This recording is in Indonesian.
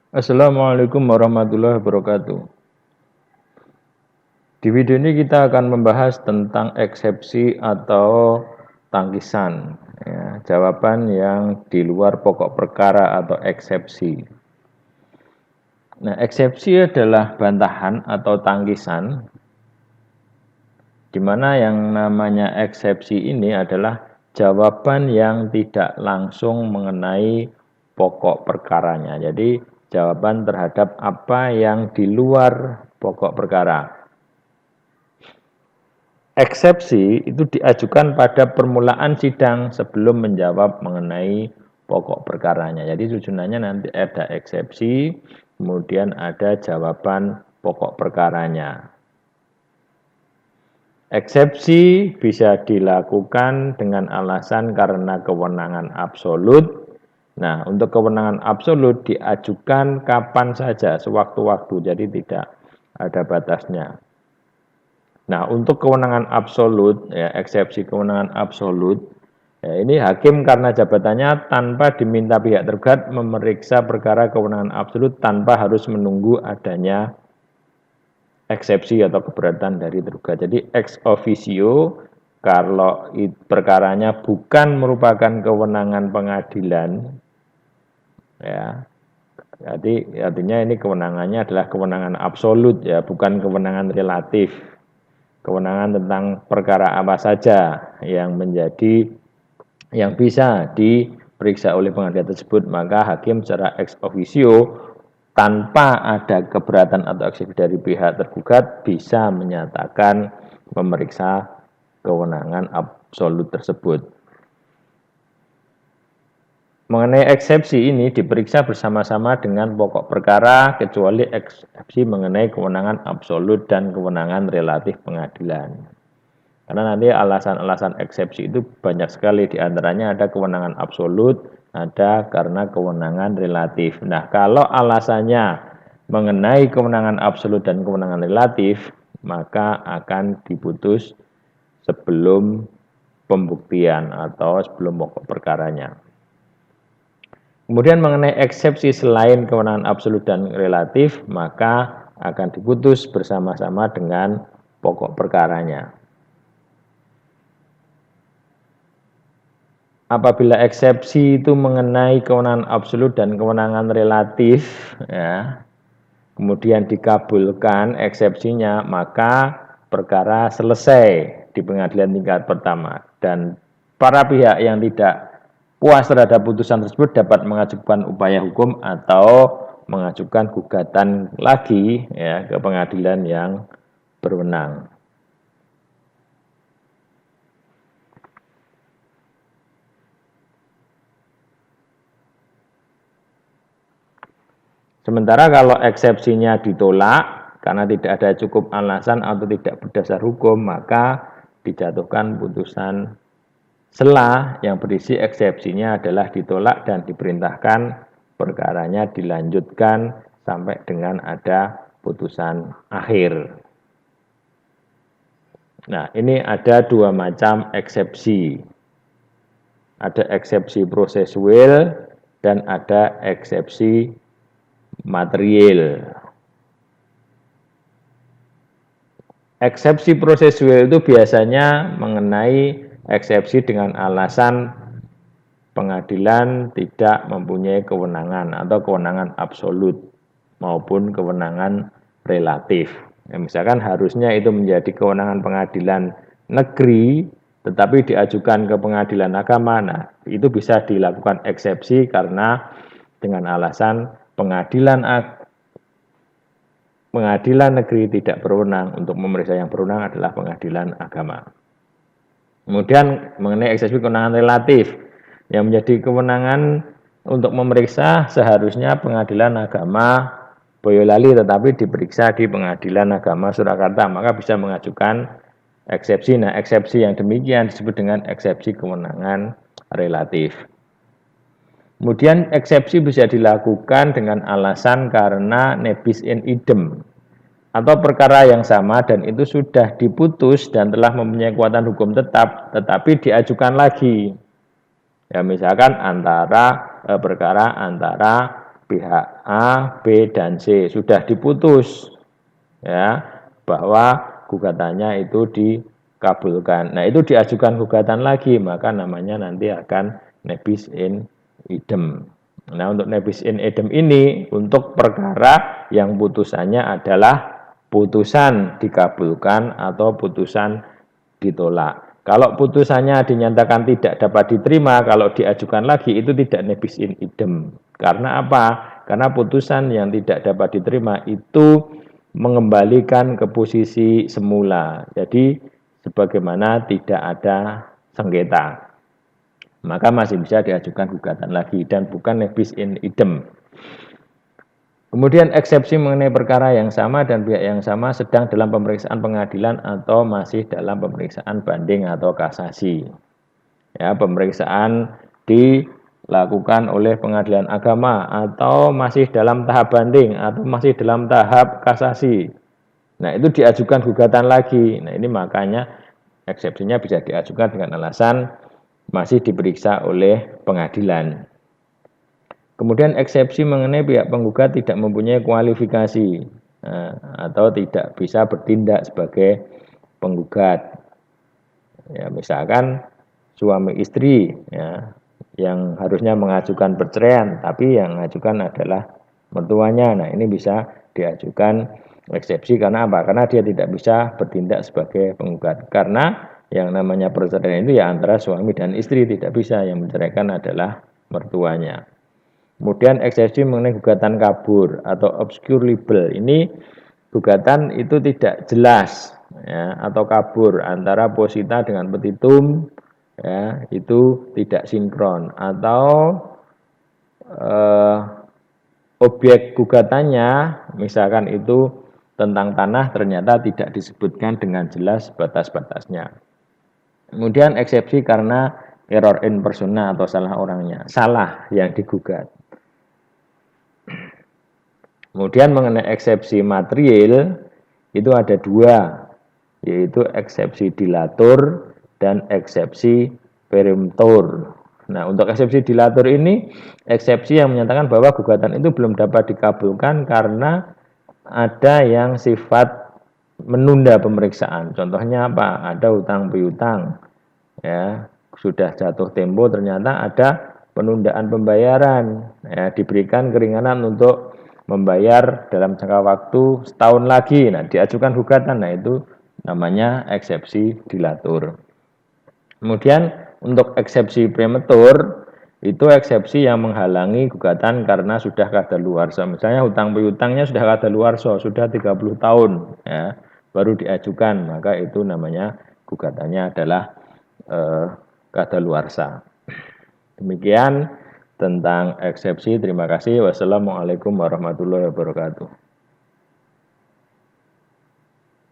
Assalamualaikum warahmatullahi wabarakatuh. Di video ini kita akan membahas tentang eksepsi atau tangkisan. Ya, jawaban yang di luar pokok perkara atau eksepsi. Nah, eksepsi adalah bantahan atau tangkisan, di mana yang namanya eksepsi ini adalah jawaban yang tidak langsung mengenai pokok perkaranya. Jadi, jawaban terhadap apa yang di luar pokok perkara. Eksepsi itu diajukan pada permulaan sidang sebelum menjawab mengenai pokok perkaranya. Jadi susunannya nanti ada eksepsi, kemudian ada jawaban pokok perkaranya. Eksepsi bisa dilakukan dengan alasan karena kewenangan absolut. Nah, untuk kewenangan absolut diajukan kapan saja, sewaktu-waktu, jadi tidak ada batasnya. Nah, untuk kewenangan absolut, ya, eksepsi kewenangan absolut, ya, ini hakim karena jabatannya tanpa diminta pihak tergugat memeriksa perkara kewenangan absolut tanpa harus menunggu adanya eksepsi atau keberatan dari tergugat. Jadi ex officio kalau perkaranya bukan merupakan kewenangan pengadilan, ya, jadi artinya ini kewenangannya adalah kewenangan absolut, ya, bukan kewenangan relatif. Kewenangan tentang perkara apa saja yang bisa diperiksa oleh pengadilan tersebut, maka hakim secara ex officio tanpa ada keberatan atau eksepsi dari pihak tergugat bisa menyatakan memeriksa kewenangan absolut tersebut. Mengenai eksepsi ini diperiksa bersama-sama dengan pokok perkara kecuali eksepsi mengenai kewenangan absolut dan kewenangan relatif pengadilan. Karena nanti alasan-alasan eksepsi itu banyak sekali, diantaranya ada kewenangan absolut, ada karena kewenangan relatif. Nah, kalau alasannya mengenai kewenangan absolut dan kewenangan relatif, maka akan diputus sebelum pembuktian atau sebelum pokok perkaranya. Kemudian mengenai eksepsi selain kewenangan absolut dan relatif, maka akan diputus bersama-sama dengan pokok perkaranya. Apabila eksepsi itu mengenai kewenangan absolut dan kewenangan relatif, ya, kemudian dikabulkan eksepsinya, maka perkara selesai di pengadilan tingkat pertama dan para pihak yang tidak puas terhadap putusan tersebut dapat mengajukan upaya hukum atau mengajukan gugatan lagi, ya, ke pengadilan yang berwenang. Sementara kalau eksepsinya ditolak karena tidak ada cukup alasan atau tidak berdasar hukum, maka dijatuhkan putusan sela yang berisi eksepsinya adalah ditolak dan diperintahkan perkaranya dilanjutkan sampai dengan ada putusan akhir. Nah, ini ada dua macam eksepsi. Ada eksepsi prosesual dan ada eksepsi material. Eksepsi prosesual itu biasanya mengenai eksepsi dengan alasan pengadilan tidak mempunyai kewenangan atau kewenangan absolut maupun kewenangan relatif. Ya, misalkan harusnya itu menjadi kewenangan pengadilan negeri tetapi diajukan ke pengadilan agama. Nah, itu bisa dilakukan eksepsi karena dengan alasan pengadilan negeri tidak berwenang, untuk memeriksa yang berwenang adalah pengadilan agama. Kemudian mengenai eksepsi kewenangan relatif, yang menjadi kewenangan untuk memeriksa seharusnya pengadilan agama Boyolali tetapi diperiksa di pengadilan agama Surakarta, maka bisa mengajukan eksepsi. Nah, eksepsi yang demikian disebut dengan eksepsi kewenangan relatif. Kemudian eksepsi bisa dilakukan dengan alasan karena nebis in idem atau perkara yang sama dan itu sudah diputus dan telah mempunyai kekuatan hukum tetap tetapi diajukan lagi. Ya, misalkan perkara antara pihak A, B, dan C sudah diputus ya bahwa gugatannya itu dikabulkan. Nah, itu diajukan gugatan lagi, maka namanya nanti akan nebis in idem. Nah, untuk nebis in idem ini untuk perkara yang putusannya adalah putusan dikabulkan atau putusan ditolak. Kalau putusannya dinyatakan tidak dapat diterima, kalau diajukan lagi itu tidak nebis in idem. Karena apa? Karena putusan yang tidak dapat diterima itu mengembalikan ke posisi semula. Jadi sebagaimana tidak ada sengketa. Maka masih bisa diajukan gugatan lagi dan bukan nebis in idem. Kemudian eksepsi mengenai perkara yang sama dan pihak yang sama sedang dalam pemeriksaan pengadilan atau masih dalam pemeriksaan banding atau kasasi. Ya, pemeriksaan dilakukan oleh pengadilan agama atau masih dalam tahap banding atau masih dalam tahap kasasi. Nah, itu diajukan gugatan lagi. Nah, ini makanya eksepsinya bisa diajukan dengan alasan masih diperiksa oleh pengadilan. Kemudian eksepsi mengenai pihak penggugat tidak mempunyai kualifikasi atau tidak bisa bertindak sebagai penggugat. Ya, misalkan suami istri ya, yang harusnya mengajukan perceraian, tapi yang mengajukan adalah mertuanya. Nah, ini bisa diajukan eksepsi karena apa? Karena dia tidak bisa bertindak sebagai penggugat. Karena yang namanya perceraian itu ya antara suami dan istri, tidak bisa, yang menceraikan adalah mertuanya. Kemudian eksepsi mengenai gugatan kabur atau obscure libel. Ini gugatan itu tidak jelas ya, atau kabur antara posita dengan petitum ya, itu tidak sinkron atau objek gugatannya misalkan itu tentang tanah ternyata tidak disebutkan dengan jelas batas-batasnya. Kemudian eksepsi karena error in persona atau salah orangnya, salah yang digugat. Kemudian mengenai eksepsi material itu ada dua, yaitu eksepsi dilatur dan eksepsi peremptor. Nah, untuk eksepsi dilatur ini, eksepsi yang menyatakan bahwa gugatan itu belum dapat dikabulkan karena ada yang sifat menunda pemeriksaan. Contohnya apa? Ada hutang piutang, ya sudah jatuh tempo ternyata ada penundaan pembayaran, ya, diberikan keringanan untuk membayar dalam jangka waktu setahun lagi. Nah, diajukan gugatan. Nah, itu namanya eksepsi dilatur. Kemudian untuk eksepsi prematur itu eksepsi yang menghalangi gugatan karena sudah kadaluarsa. Misalnya hutang piutangnya sudah kadaluarsa, sudah 30 tahun ya, baru diajukan, maka itu namanya gugatannya adalah kadaluarsa. Demikian tentang eksepsi. Terima kasih. Wassalamualaikum warahmatullahi wabarakatuh.